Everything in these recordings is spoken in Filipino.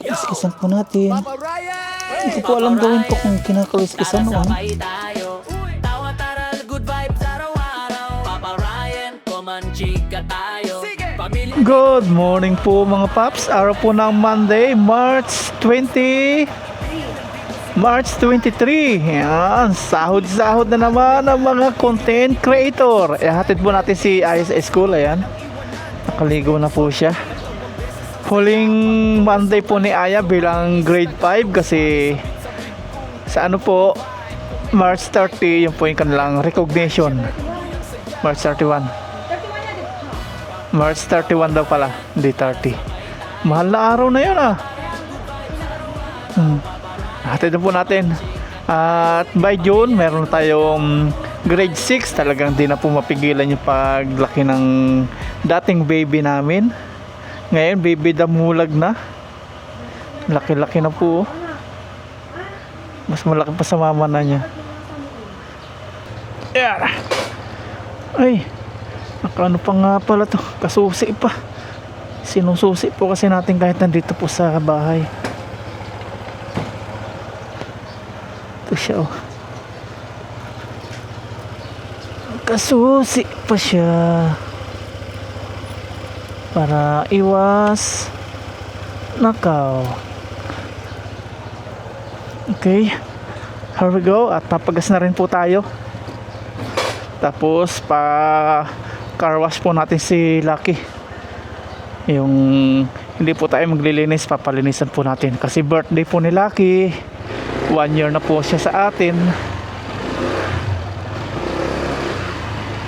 Iskisan po natin. Hindi ko po alam gawin ko kung kinakaliskisan noon. Good morning po mga paps. Araw po ng Monday, March 23. Yan, sahod-sahod na naman ang mga content creator. Hatid po natin si Aya sa school. Ayan, nakaligo na po siya. Huling Monday po ni Aya bilang grade 5 kasi sa ano po, March 30 yung po yung kanilang recognition. March 31 daw pala, hindi 30. Mahal na araw na yun Hatid na po natin. At by June meron tayong grade 6. Talagang di na po mapigilan yung paglaki ng dating baby namin. Ngayon baby damulag na. Laki-laki na po. Mas malaki pa sa mama na niya. Yan. Ay, ano pa nga pala to, kasusi pa. Sinususi po kasi natin kahit nandito po sa bahay. Ito siya kasusi pa siya para iwas nakaw. Okay, here we go. At papagas na rin po tayo. Tapos car wash po natin si Lucky. Yung hindi po tayo maglilinis, papalinisan po natin kasi birthday po ni Lucky. 1 year na po siya sa atin.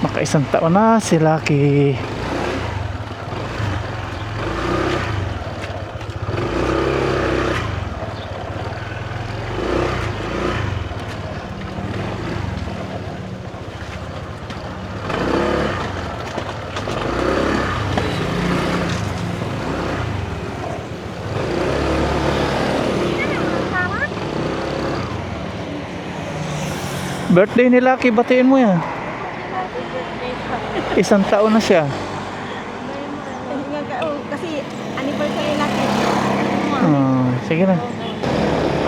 Maka-1 taon na si Lucky. Birthday ni Lucky, batiin mo yan. 1 taon na siya. Kasi anniversary natin. Sige na.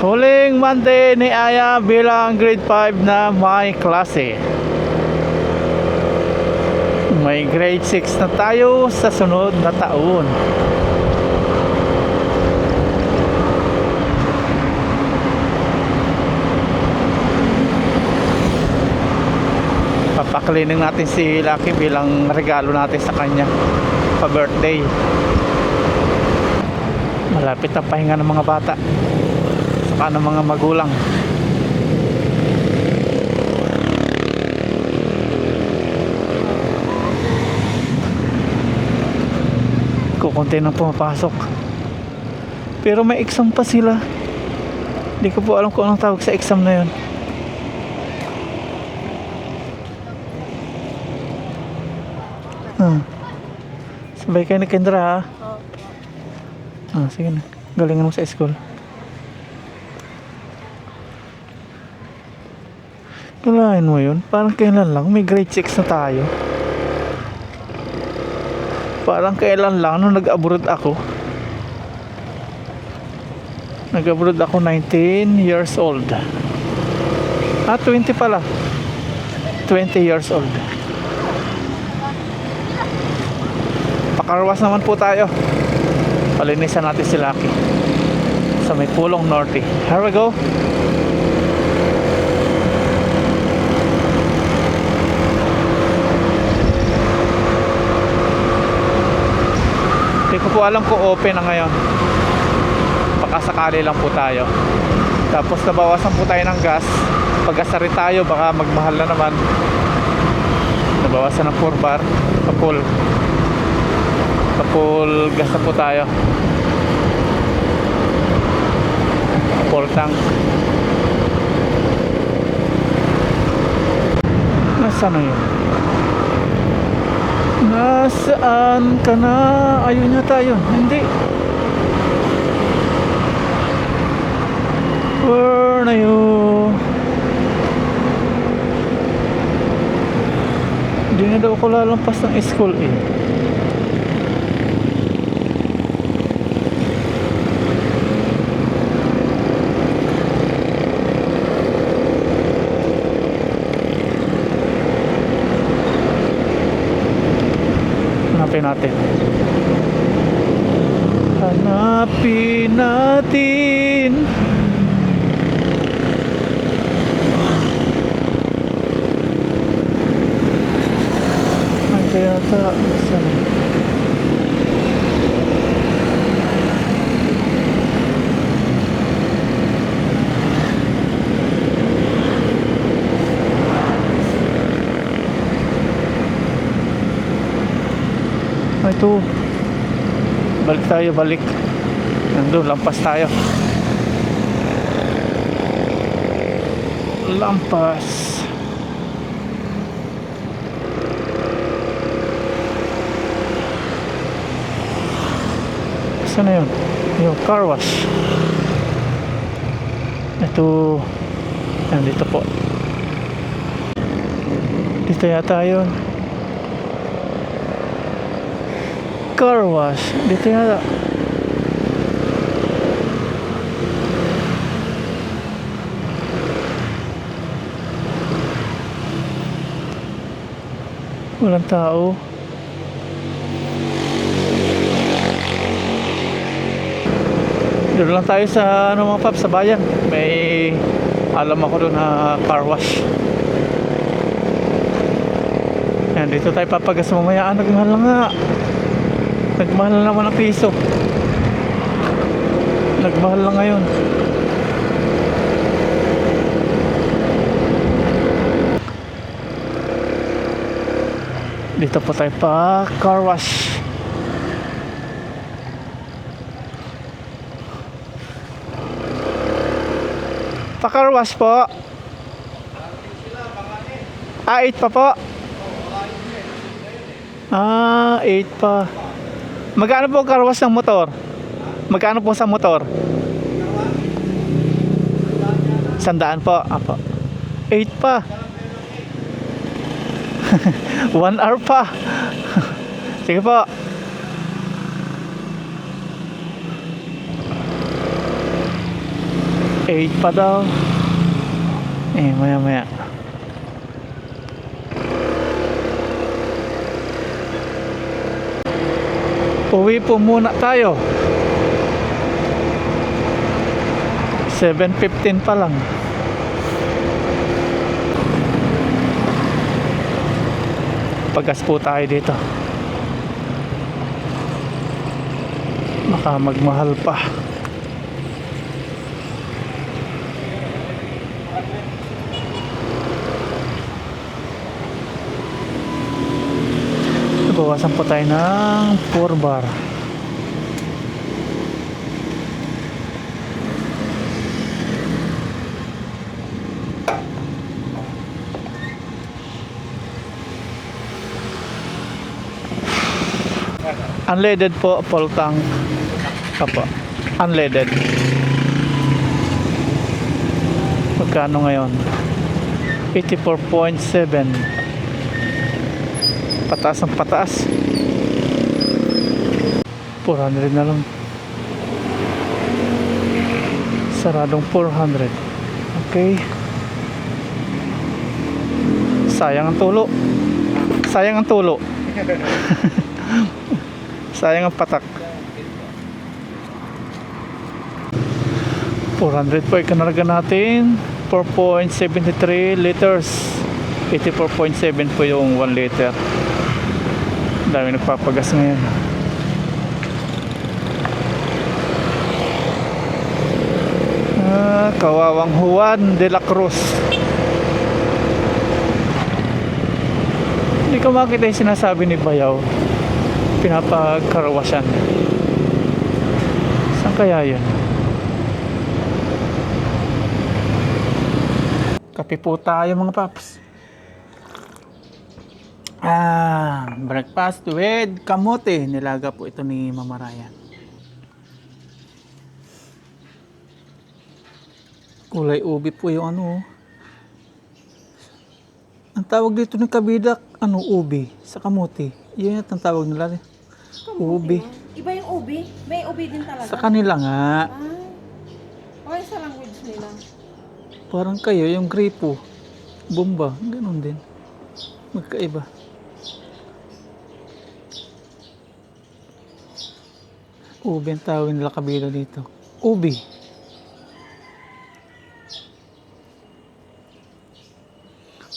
Huling Monday ni Aya bilang grade 5 na may klase. May grade 6 na tayo sa sunod na taon. Papaklining natin si Lucky bilang regalo natin sa kanya pa birthday. Malapit ang pahinga ng mga bata saka ng mga magulang. Kukunti nang pumapasok pero may exam pa sila. Hindi ko po alam kung anong tawag sa exam na yun. Sabay kayo ni Kendra sige na, galingan mo sa school. Kailangan mo yun, parang kailan lang may grade 6 na tayo. Parang kailan lang nung nag-abroad ako 19 years old. 20 pala, 20 years old. Pakarwas naman po tayo. Palinisan natin si Lucky sa may Pulong Norte. Here we go. Hindi ko po alam kung open na ngayon. Pakasakali lang po tayo. Tapos nabawasan po tayo ng gas. Pag-gas rin tayo, baka magmahal na naman. Nabawasan ng 4 bar full gas na po tayo. Full tank. Nasaan na yun? Nasaan ka na? Ayun na tayo. Hindi. Where na yun? Hindi na daw ako lalampas ng school natin. Hanapin natin. Ay, kaya ata. Saan? Ay, ito. Balik tayo, balik. Nandun, lampas tayo. Lampas. Saan na yun? Yung car wash. Ito. Nandito po. Dito yata yun. Car wash. Dito yata. Walang tao. Doon lang tayo sa ano mga paps, sa bayan. May alam ako doon na car wash. Yan, dito tayo papagas mamaya. Nagmahal na nga. Nagmahal na naman ang piso. Nagmahal na ngayon. Dito po tayo pa car wash. Pa car wash po. 8 pa po. 8 pa. Magkano po car wash ng motor? Magkano po sa motor? 100 po. Apo. 8 pa. 1 hour pa. Sige po. Eight pa daw. Maya maya. Uwi po muna tayo. 7:15 pa lang. Pagas po tayo dito. Baka magmahal pa. Bawasan po tayo ng 4 bar. Unleaded po, full tank. Apo. Unleaded. Magkano ngayon? 84.7. Pataas ang pataas. 400 na lang. Saradong 400. Okay. Sayang ang tulo. Sayang ang tulo. Sayang ang patak. 400 po ikanarga natin. 4.73 liters. 84.7 po yung 1 liter. Dami nagpapagas ngayon. Kawawang Juan de la Cruz. Hindi ko makita yung sinasabi ni Bayaw. Pinapagkarawasan. Saan kaya yun? Kape po tayo mga paps. Breakfast with kamote. Nilaga po ito ni Mama Ryan. Kulay ubi po yung ano. Ang tawag dito ng kabidak, ubi sa kamote. Yun ang tawag nila. Ubi. Iba yung ubi? May ubi din talaga? Sa kanila nga. Okay sa language nila. Parang kayo, yung gripo. Bomba. Ganun din. Magkaiba. Ubi ang tawag nila kabila dito. Ubi.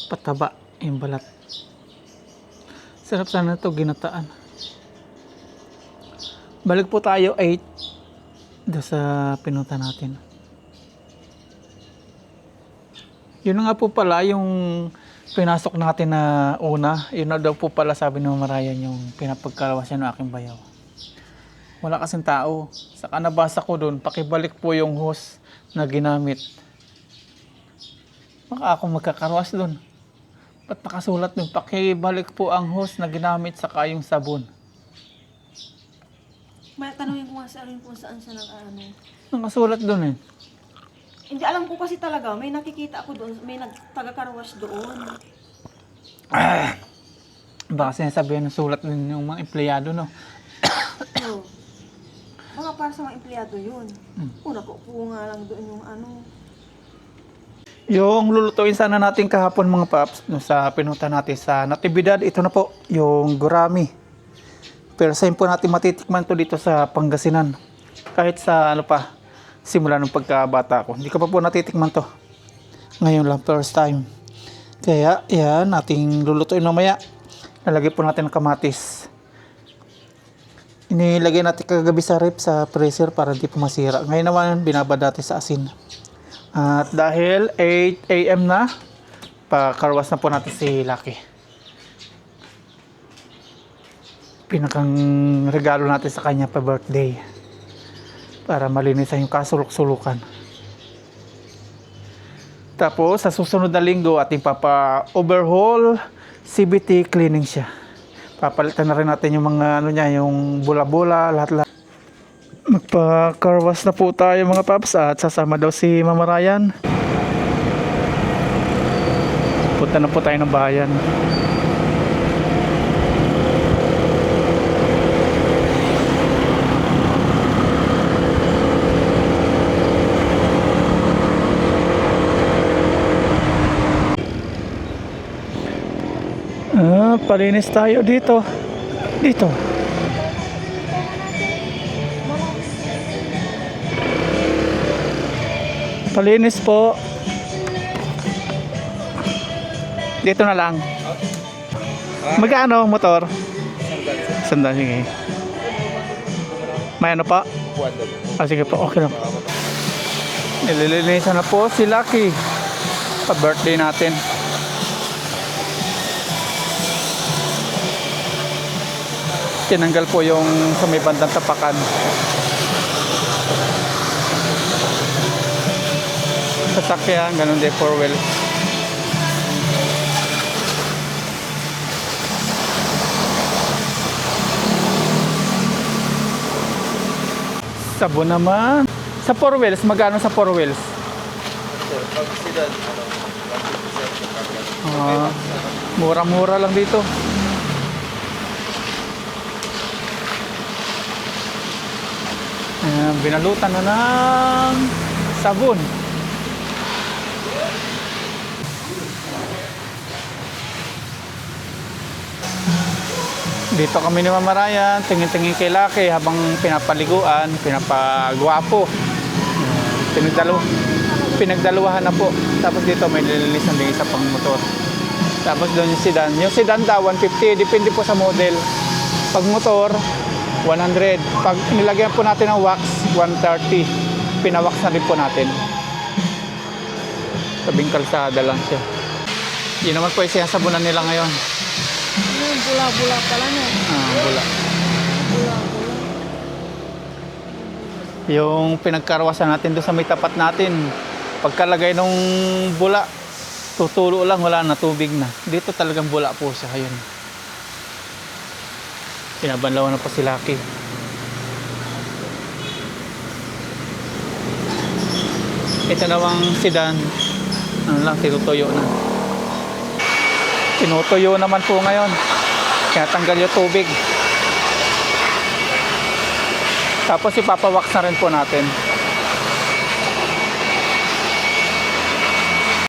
Pataba yung balat. Sarap sana ito ginataan. Balik po tayo 8 doon sa pinunta natin. Yun na nga po pala yung pinasok natin na una. Yun na daw po pala sabi ng Marayan yung pinapagkalawasan ng aking bayaw. Wala kasing tao. Saka nabasa ko doon, pakibalik po yung hose na ginamit. Baka ako magkakarwas doon. Ba't nakasulat doon? Pakibalik po ang hose na ginamit saka yung sabon. May tanongin ko nga sa alin kung saan siya nag-ano. Nakasulat doon eh. Hindi alam ko kasi talaga, may nakikita ako doon, may nagtaga-carwash doon. Baka sinasabihan ng sulat din yung mga empleyado, no? So, baka para sa mga empleyado yun. Una ko nga lang doon yung ano. Yung lulutuin sana natin kahapon mga paps, no, sa pinunta natin sa Natividad, ito na po, yung gurami. Pero same po natin matitikman to dito sa Pangasinan. Kahit sa ano pa, simula ng pagkabata ko. Hindi ko pa po natitikman to. Ngayon lang, first time. Kaya, yan, ating lulutuin mamaya. Nalagay po natin ng kamatis. Inilagay natin kagabi sa rep sa freezer para hindi po masira. Ngayon naman, binabad natin sa asin. At dahil 8 AM na, pakarwas na po natin si Lucky. Pinakang regalo natin sa kanya pa birthday. Para malinisan yung kasulok-sulukan. Tapos, sa susunod na linggo, ating papa-overhaul CBT cleaning siya. Papalitan na rin natin yung mga ano niya, yung bula-bula, lahat-lahat. Magpa-carwash na po tayo mga paps at sasama daw si Mama Ryan. Punta na po tayo ng bayan. Palinis tayo dito. Dito. Palinis po. Dito na lang. Magkano motor? Sandal, sige. May ano pa? Sige po, okay lang. Nililinisan na po si Lucky. Pa-birthday natin. Tinanggal po yung sa may bandang tapakan. Sasakyan, ganun din 4 wheel. Sabon naman. Sa 4 wheels, magkano sa 4 wheels? Mura-mura lang dito. Binalutan na ng sabon. Dito kami ni Mama Ryan, tingin-tingin kay Lucky habang pinapaliguan, pinapagwapo. Pinagdalawahan na po. Tapos dito may nililisan din isa pang motor. Tapos doon yung sedan. Yung sedan daw 150, depende po sa model. Pag motor, 100. Pag nilagyan po natin ng wax, 130. Pinawax na rin po natin. Tabing kalsada lang siya. Yun naman po yung sinasabunan nila ngayon. Bula-bula pala niya. Bula. Bula-bula. Yung pinagkarwasan natin doon sa may tapat natin. Pagkalagay ng bula, tutulo lang, wala na, tubig na. Dito talagang bula po siya. Ayun. Pinabanlawan na po si Lucky. Ito namang sedan. Ano lang, tinutuyo na. Tinutuyo naman po ngayon. Kaya tanggal yung tubig. Tapos ipapawax na rin po natin.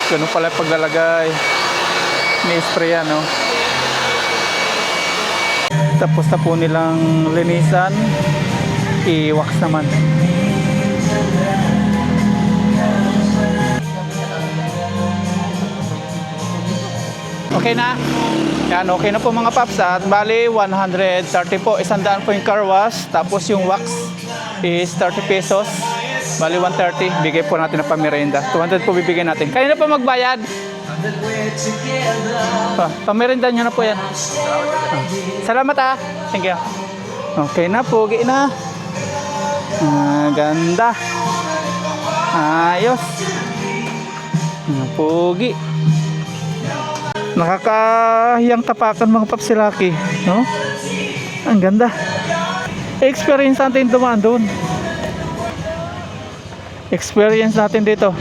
Ganun pala yung paglalagay. Ni-spray yan, no? Tapos na po nilang linisan. i-wax naman. Okay na? Yan, okay na po mga paps. At bali, 130 po. 100 po yung car wash. Tapos yung wax is 30 pesos. Bali, 130. Bigay po natin na pamirinda. 200 po bibigyan natin. Kaya na po magbayad. Pamirinda nyo na po yan. Salamat ah. Thank you. Okay na, pugi na. Ganda. Ayos. Pugi. Nakakahiyang tapakan mga paps si Lucky, no? Ang ganda. Experience natin dumaan doon. Experience natin dito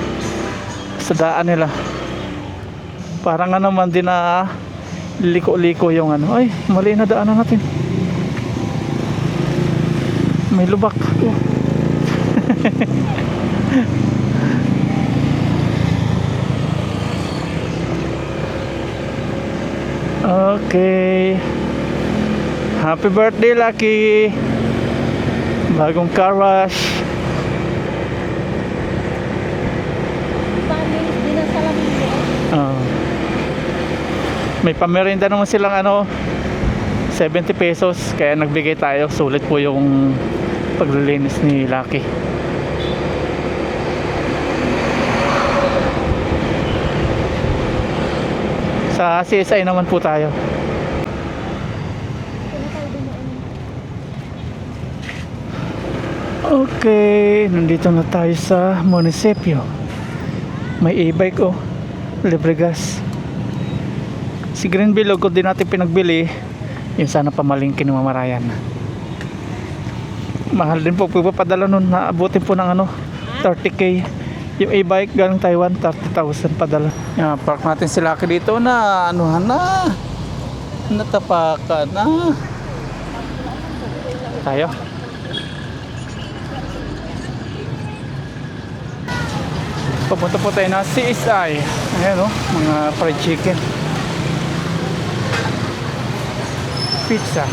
sa daan nila. Parang nga naman din na liko-liko yung ano. Ay, mali na daanan natin. May lubak. Oh. Okay. Happy birthday, Lucky. Bagong car wash. May pamerinda naman silang ano 70 pesos. Kaya nagbigay tayo. Sulit po yung paglilinis ni Lucky. Sa CSI naman po tayo. Okay, nandito na tayo sa munisipyo. May e-bike oh, libre gas. Si Green Bilog ko din natin pinagbili. Yun sana pamalingkin ng mamarayan. Mahal din po pagpapadala nun. Naabutin po ng ano 30k. Yung e-bike galing Taiwan 30,000 padala. Yan, park natin si Lucky dito na anuhan na. Natapakan na. Tayo. Papunta po tayo na CSI. Ayan o, mga fried chicken. Pizza.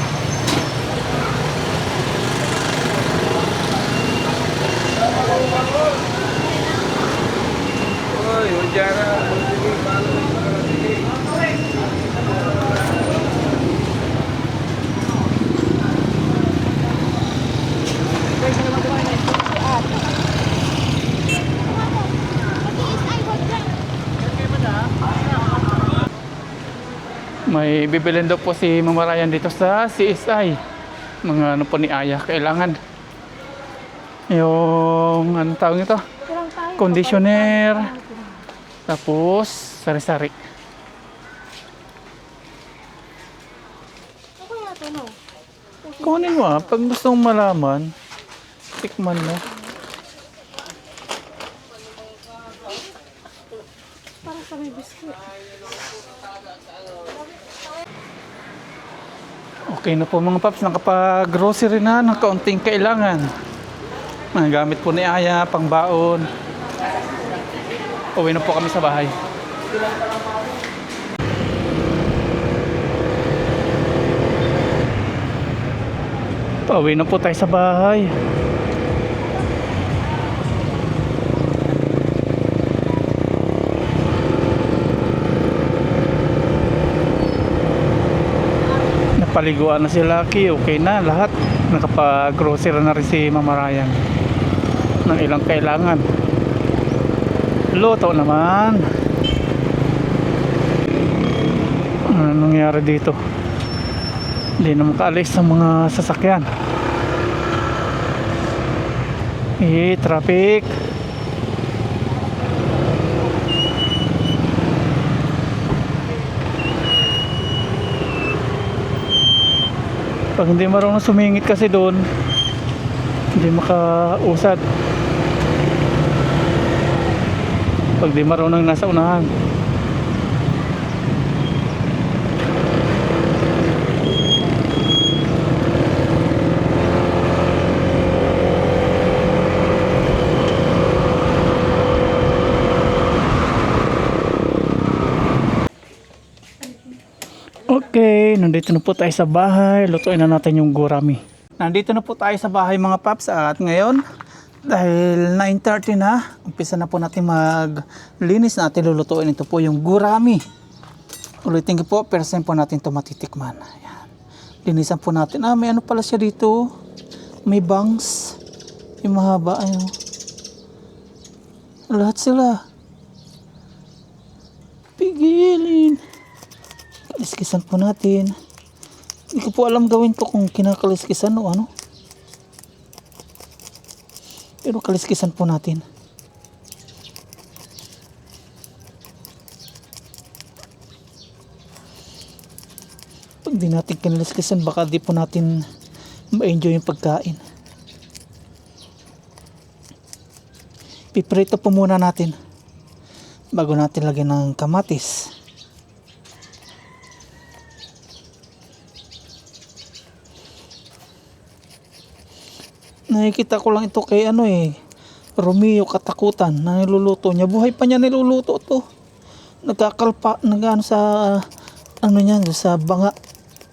May bibilin daw po si Mamarayan dito sa CSI. Mga ano po ni Aya, kailangan yung anong tawag nito? Conditioner. Tapos sari-sari. Kunin mo ah, pag gusto mong malaman, tikman mo. Parang sa may biskuit. Okay na po mga paps, nakapag-grocery na ng kaunting kailangan. Mga gamit po ni Aya, pangbaon. Uwi na po kami sa bahay. Pauwi na po tayo sa bahay. Napaliguan na si Lucky, okay na lahat. Nakapag-grocery na rin si Mamarayan ng ilang kailangan. Luto naman. Ano nangyari dito? Hindi na makaalis ang mga sasakyan. Traffic. Pag hindi marunong sumingit kasi doon, hindi makausad. Pag di marunong nasa unahan. Okay, nandito na po tayo sa bahay. Lutuin na natin yung gurami. Nandito na po tayo sa bahay mga paps at ngayon dahil 9:30 na, umpisa na po natin maglinis natin lulutuin. Ito po yung gurami. Ulitin ko po, first time po natin ito matitikman. Ayan. Linisan po natin. May ano pala siya dito. May bangs. Yung mahaba. Ayun. Lahat sila. Pigilin. Kaliskisan po natin. Hindi ko po alam gawin to kung kinakaliskisan o ano. Pero kaliskisan po natin. Pag di natin kinaliskisan, baka di po natin ma-enjoy yung pagkain. Piprito po muna natin bago natin lagyan ng kamatis. Nakikita ko lang ito kay Romeo Katakutan na niluluto niya. Buhay pa niya niluluto to. Nagkakalpa, sa sa banga,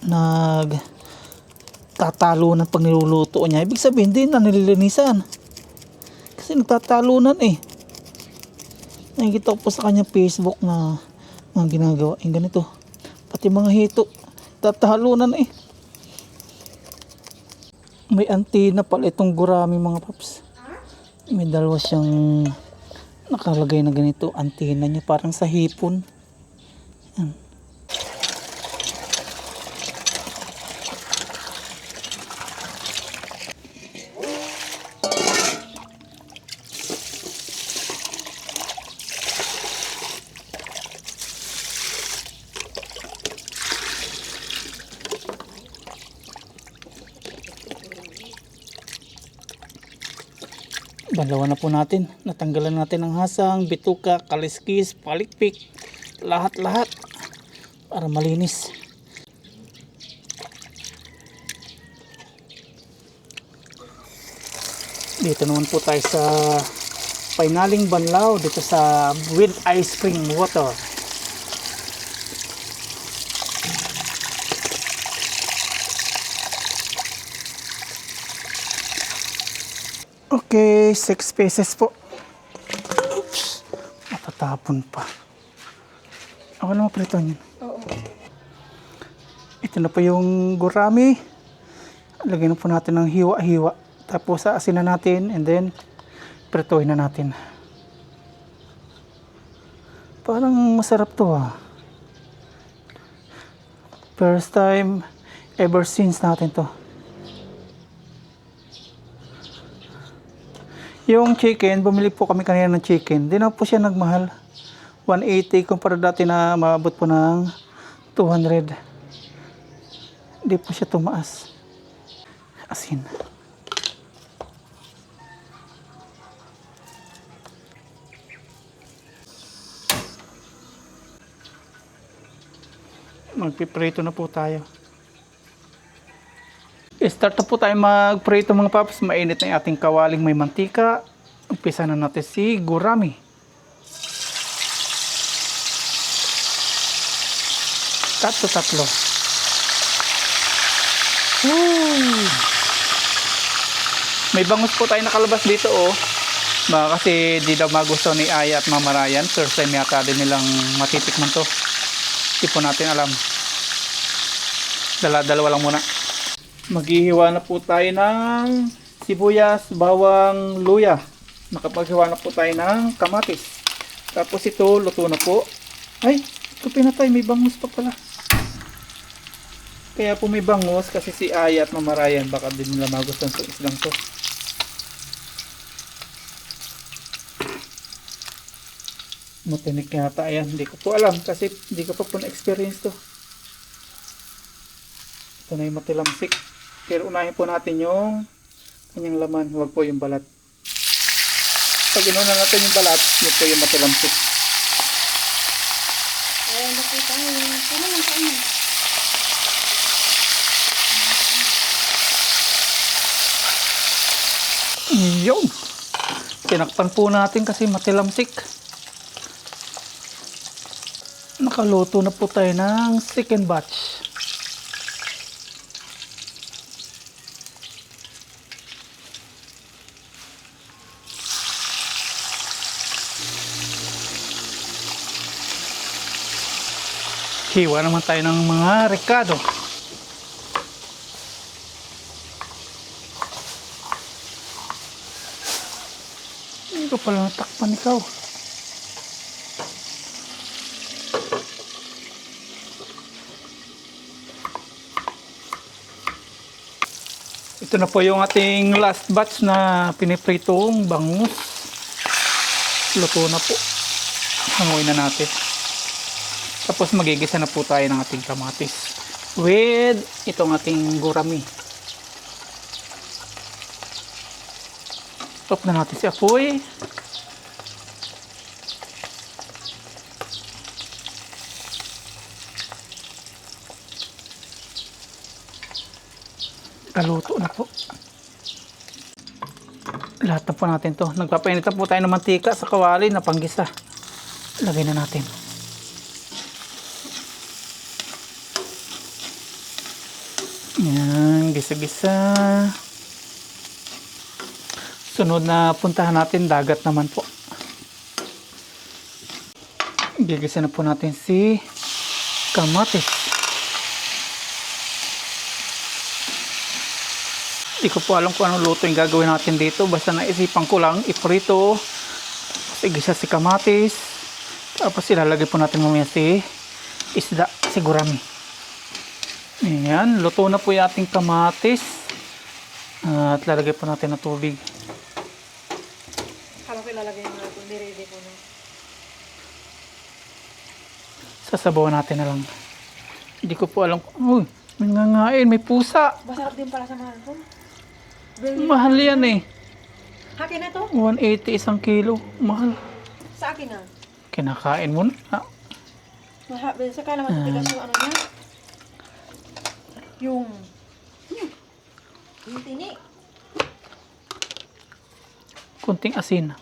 nagtatalunan pag niluluto niya. Ibig sabihin din na nililinisan. Kasi nagtatalunan eh. Nakikita ko po sa kanya Facebook na mga ginagawa. Yung ganito. Pati mga hito. Tatalunan eh. May antina pala itong gurami mga paps. May dalawa siyang nakalagay na ganito. Antina niya parang sa hipon. Yan. Dalawa na po natin. Natanggalan natin ang hasang, bituka, kaliskis, palikpik, lahat-lahat para malinis. Dito naman po tayo sa finaling banlaw dito sa with ice cream water. Okay, 6 pieces po. Oops, matatapon pa. Ako na maprito niyan. Oo. Ito na po yung gurami. Lagyan na po natin ng hiwa-hiwa. Tapos aasin na natin and then prituhin na natin. Parang masarap to First time ever since natin to. Yung chicken, bumili po kami kanina ng chicken. Di na po siya nagmahal. 180 kumpara dati na maabot po ng 200. Di po siya tumaas. Asin. Magpiprito na po tayo. Start na po tayo magprito mga paps. Mainit na yung ating kawaling may mantika. Umpisa na natin si gurami. Tatlo. May bangus po tayo nakalabas dito Baka kasi di daw magusto ni Aya at Mama Ryan. First time yata din nilang matitikman to. Hindi po natin alam. Dalawa lang muna. Maghihiwa na po tayo ng sibuyas, bawang, luya. Nakapaghiwa na po tayo ng kamatis. Tapos ito, luto na po. Ay, ito pinatay, may bangus pa pala. Kaya po may bangus kasi si Aya at Mama Ryan baka din nila magustuhan sa islang to. Matinik yata yan. Hindi ko po alam kasi hindi ko pa po na-experience to. Ito na yung matilamsik. Pero unahin po natin yung kanyang laman. Huwag po yung balat. Pag inuna natin yung balat, yun po yung matilamsik. Ayan na po tayo. Ano lang sa inyo? Yun. Tinakpan po natin kasi matilamsik. Nakaluto na po tayo ng second batch. Hiwa naman tayo ng mga rekado. Hindi ko pala natakpan ikaw. Ito na po yung ating last batch na pinipritong bangus. Luto na po. Hanguin na natin. Tapos magigisa na po tayo ng ating kamatis with itong ating gurami. Stop na natin si apoy. Kaluto na po. Lahat na po natin to. Nagpapainitan po tayo ng mantika sa kawali na panggisa. Lagay na natin. Yan, gisa-gisa. Sunod na puntahan natin, dagat naman po. Gigisa na po natin si kamatis. Hindi ko po alam kung anong luto yung gagawin natin dito. Basta naisipan ko lang, iprito. Igisa si kamatis. Tapos ilalagay po natin mamaya si isda, si gurami. Ayan, luto na po yung ating kamatis. At lalagay po natin ng tubig. Kala ko ilalagay mo na ito. Ready ko na. Sasabawan natin na lang. Hindi ko po alam kung... Uy, may ngangain, may pusa. Masarap din pala sa mahal ko. Mahal yan eh. Hakin na to? 180 isang kilo. Mahal. Sa akin na. Kinakain mo na. Mahal. Saka naman titigas yung ano niya. Yung tini. Kunting asin.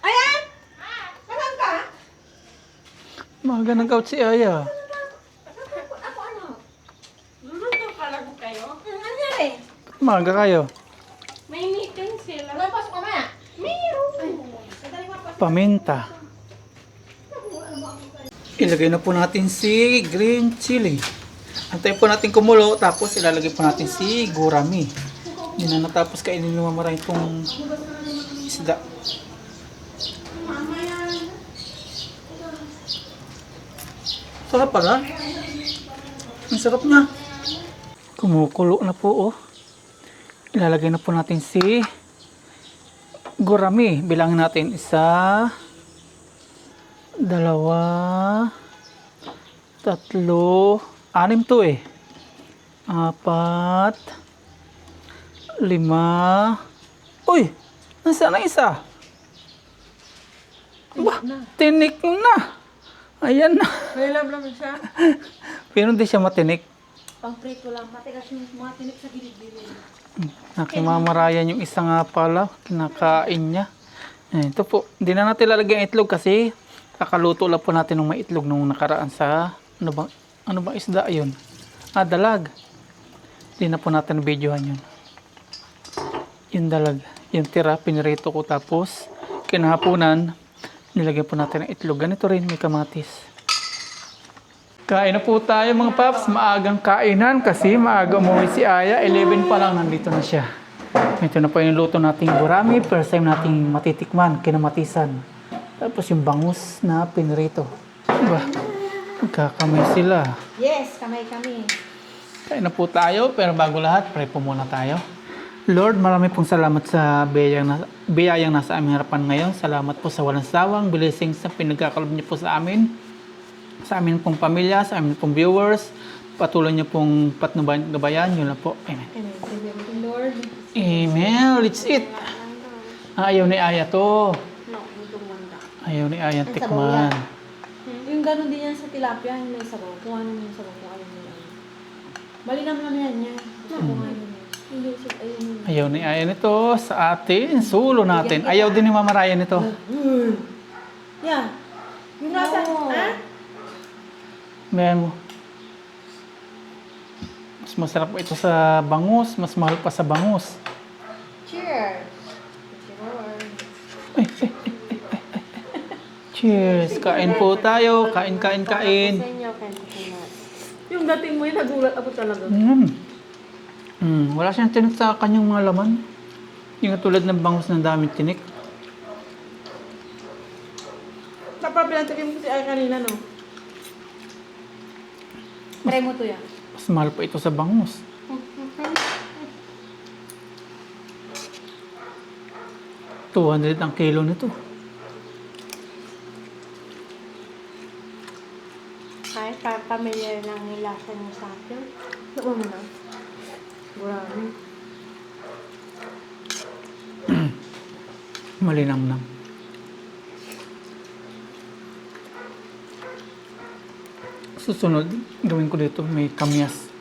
Ayan! Saan ka? Maga nag-out si Aya. Ako ano? Luluto pala ko kayo? Ano nangyari? Maga kayo. May meeting sila. Wala pasok mamaya? Meron! Sandali mo pasok. Paminta. Ilagay na po natin si green chili. Antayin po natin kumulo, tapos ilalagay po natin si gurami. Hindi na natapos kainin ng mamaray itong isda. Sarap pala. Ang sarap na. Kumukulo na po oh. Ilalagay na po natin si gurami. Bilangin natin 1, 2, 3, 6 to eh. 4, 5. Uy! Nasaan ang isa? Ba, tinik na. Ayan na. May lamlam siya. Pero hindi siya matinik. Pang prito lang. Matigas yung mga tinik sa gilid-gilid. Nakimamarayan yung isa nga pala. Kinakain niya. Ayan, ito po. Hindi na natin lalagyan ang itlog kasi kakaluto lang po natin ng may itlog nung nakaraan sa ano bang isda yun? Dalag. Hindi na po natin videohan yun. Yung dalag. Yung tira, pinirito ko tapos kinahaponan, nilagyan po natin ng itlog. Ganito rin, may kamatis. Kain na po tayo mga paps. Maagang kainan kasi maaga umuwi si Aya. 11 pa lang nandito na siya. Ito na po yung luto nating gurami. First time nating matitikman, kinamatisan. Tapos yung bangus na pinirito. Diba? Magkakamay sila. Yes, kamay kami. Kain na po tayo, pero bago lahat, pray po muna tayo. Lord, marami pong salamat sa biyayang nasa aming harapan ngayon. Salamat po sa walang sawang blessings sa pinagkakalob niyo po sa amin. Sa amin pong pamilya, sa amin pong viewers. Patuloy niyo pong patnubayan. Yun lang po. Amen. Amen. Thank you, Lord. Amen. Let's eat. Ayaw ni Aya to. No, itong manda. Ayaw ni Aya Ang tikman. sabaw yung gano'n din yan sa tilapia, yung may sabaw. Kung ano yung sabaw, kung ayaw nila. Bali naman yan niya. Kung ayaw nila. Hindi siya, ayaw nila. Ayaw ni Aya nito sa atin. Sulo natin. Ayaw din ni Mama Raya nito. Yeah. Yung nasa, ha? Bayan mo. Mas masarap po ito sa bangus. Mas mahal pa sa bangus. Cheers! Cheers! Cheers! Cheers! Kain po tayo. Kain, kain, kain. Sa inyo, kaya Yung dating mo yun, nagulat ako talaga. Wala siyang tinik sa kanyang mga laman. Yung tulad ng bangus na daming tinik. Kapag pinatikim ko si Ay kanina, no? Try mo to yan. Mas mahal pa ito sa bangus. $200 ang kilo nito. Ay, pamilya lang nilasa niyo sa akin. Saan mo na? Marami. Malinamnam. Susunod, gawin ko dito may kamyas.